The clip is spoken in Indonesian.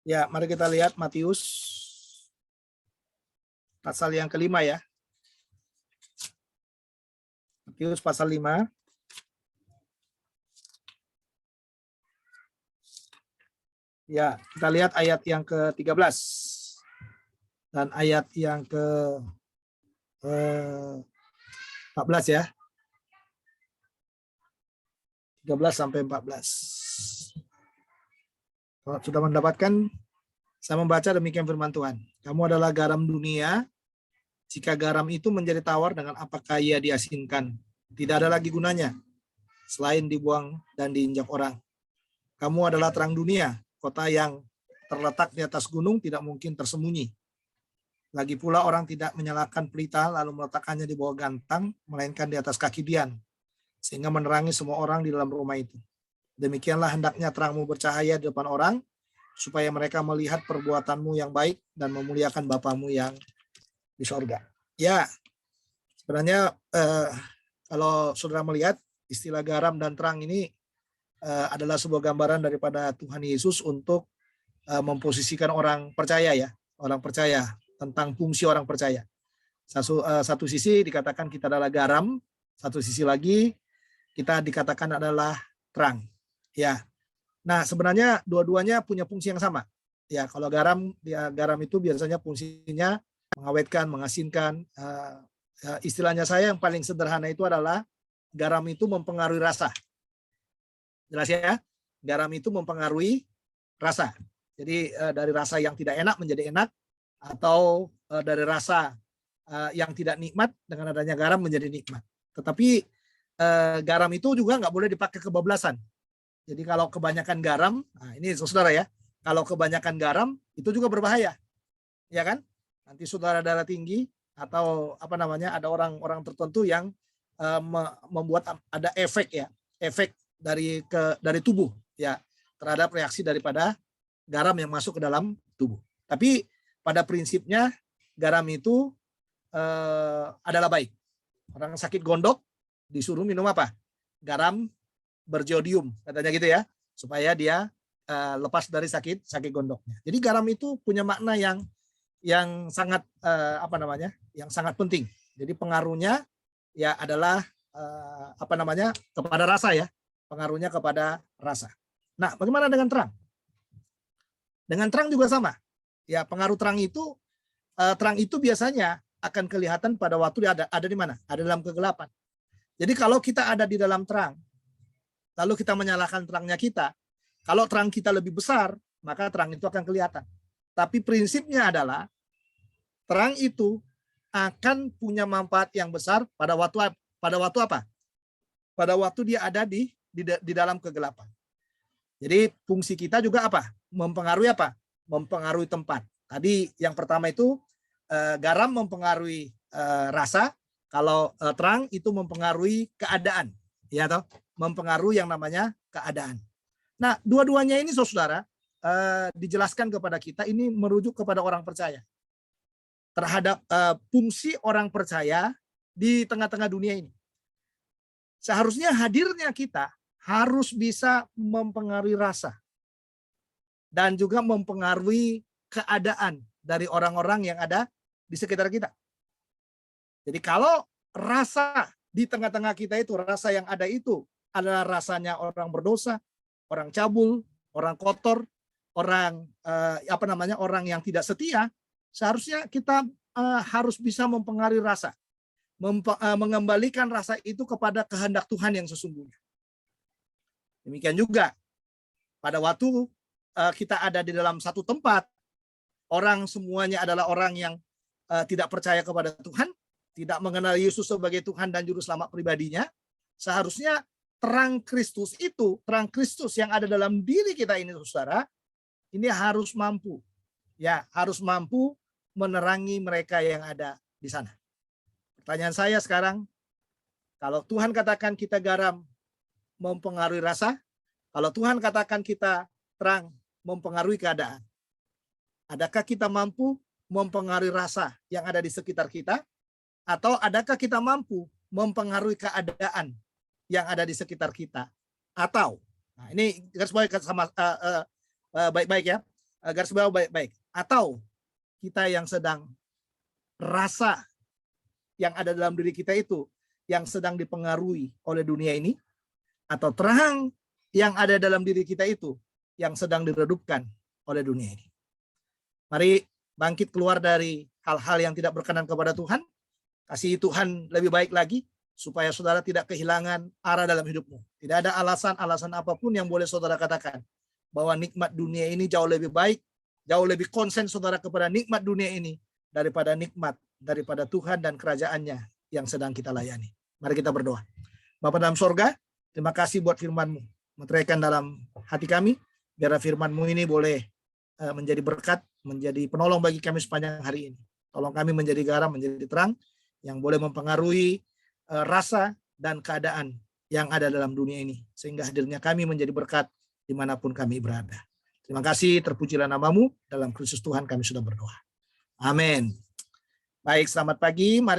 Ya, mari kita lihat Matius pasal yang kelima ya. Matius pasal 5. Ya, kita lihat ayat yang ke-13 dan ayat yang ke-14 ya. 13 sampai 14. Kalau sudah mendapatkan, saya membaca demikian firman Tuhan. Kamu adalah garam dunia. Jika garam itu menjadi tawar, dengan apakah ia diasinkan? Tidak ada lagi gunanya selain dibuang dan diinjak orang. Kamu adalah terang dunia. Kota yang terletak di atas gunung tidak mungkin tersembunyi. Lagi pula orang tidak menyalakan pelita lalu meletakkannya di bawah gantang, melainkan di atas kaki dian, sehingga menerangi semua orang di dalam rumah itu. Demikianlah hendaknya terangmu bercahaya di depan orang, supaya mereka melihat perbuatanmu yang baik dan memuliakan Bapamu yang di sorga. Ya, sebenarnya kalau saudara melihat istilah garam dan terang ini adalah sebuah gambaran daripada Tuhan Yesus untuk memposisikan orang percaya ya, orang percaya, tentang fungsi orang percaya. Satu sisi dikatakan kita adalah garam, satu sisi lagi kita dikatakan adalah terang. Ya. Nah, sebenarnya dua-duanya punya fungsi yang sama. Ya, kalau garam itu biasanya fungsinya mengawetkan, mengasinkan. Istilahnya saya yang paling sederhana itu adalah garam itu mempengaruhi rasa. Jelas ya? Garam itu mempengaruhi rasa. Jadi dari rasa yang tidak enak menjadi enak, atau dari rasa yang tidak nikmat dengan adanya garam menjadi nikmat. Tetapi garam itu juga nggak boleh dipakai kebablasan. Jadi kalau kebanyakan garam, nah ini saudara ya, kalau kebanyakan garam itu juga berbahaya, ya kan? Nanti saudara darah tinggi atau apa namanya, ada orang-orang tertentu yang membuat ada efek ya, efek dari tubuh ya terhadap reaksi daripada garam yang masuk ke dalam tubuh. Tapi pada prinsipnya garam itu adalah baik. Orang sakit gondok disuruh minum apa? Garam berjodium, katanya gitu ya, supaya dia lepas dari sakit gondoknya. Jadi garam itu punya makna yang sangat apa namanya, yang sangat penting. Jadi pengaruhnya ya adalah apa namanya, kepada rasa ya, pengaruhnya kepada rasa. Nah, bagaimana dengan terang? Dengan terang juga sama. Ya, pengaruh terang itu biasanya akan kelihatan pada waktu dia ada di mana? Ada dalam kegelapan. Jadi kalau kita ada di dalam terang, lalu kita menyalakan terangnya kita, kalau terang kita lebih besar, maka terang itu akan kelihatan. Tapi prinsipnya adalah terang itu akan punya manfaat yang besar pada waktu apa? Pada waktu dia ada di dalam kegelapan. Jadi fungsi kita juga apa? Mempengaruhi apa? Mempengaruhi tempat. Tadi yang pertama itu garam mempengaruhi rasa, kalau terang itu mempengaruhi keadaan, ya toh? Mempengaruhi yang namanya keadaan. Nah, dua-duanya ini saudara dijelaskan kepada kita, ini merujuk kepada orang percaya. Terhadap fungsi orang percaya di tengah-tengah dunia ini. Seharusnya hadirnya kita harus bisa mempengaruhi rasa dan juga mempengaruhi keadaan dari orang-orang yang ada di sekitar kita. Jadi kalau rasa di tengah-tengah kita itu, rasa yang ada itu adalah rasanya orang berdosa, orang cabul, orang kotor, orang apa namanya, orang yang tidak setia, seharusnya kita harus bisa mempengaruhi rasa, mengembalikan rasa itu kepada kehendak Tuhan yang sesungguhnya. Demikian juga pada waktu kita ada di dalam satu tempat, orang semuanya adalah orang yang tidak percaya kepada Tuhan, tidak mengenal Yesus sebagai Tuhan dan Juru Selamat pribadinya, seharusnya terang Kristus itu, terang Kristus yang ada dalam diri kita ini, saudara, ini harus mampu, ya, harus mampu menerangi mereka yang ada di sana. Pertanyaan saya sekarang, kalau Tuhan katakan kita garam mempengaruhi rasa, kalau Tuhan katakan kita terang mempengaruhi keadaan, adakah kita mampu mempengaruhi rasa yang ada di sekitar kita, atau adakah kita mampu mempengaruhi keadaan yang ada di sekitar kita? Atau, nah ini garis bawah sama baik-baik ya. garis bawah baik-baik. Atau kita yang sedang rasa yang ada dalam diri kita itu yang sedang dipengaruhi oleh dunia ini, atau terang yang ada dalam diri kita itu yang sedang diredupkan oleh dunia ini. Mari bangkit keluar dari hal-hal yang tidak berkenan kepada Tuhan. Kasih Tuhan lebih baik lagi, supaya saudara tidak kehilangan arah dalam hidupmu. Tidak ada alasan-alasan apapun yang boleh saudara katakan bahwa nikmat dunia ini jauh lebih baik, jauh lebih konsen saudara kepada nikmat dunia ini daripada nikmat daripada Tuhan dan kerajaannya yang sedang kita layani. Mari kita berdoa. Bapa dalam sorga, terima kasih buat firman-Mu. Meteraikan dalam hati kami, biar firman-Mu ini boleh menjadi berkat, menjadi penolong bagi kami sepanjang hari ini. Tolong kami menjadi garam, menjadi terang, yang boleh mempengaruhi rasa dan keadaan yang ada dalam dunia ini. Sehingga hadirnya kami menjadi berkat dimanapun kami berada. Terima kasih, terpujilah nama-Mu. Dalam Kristus Tuhan kami sudah berdoa. Amin. Baik, selamat pagi. Mari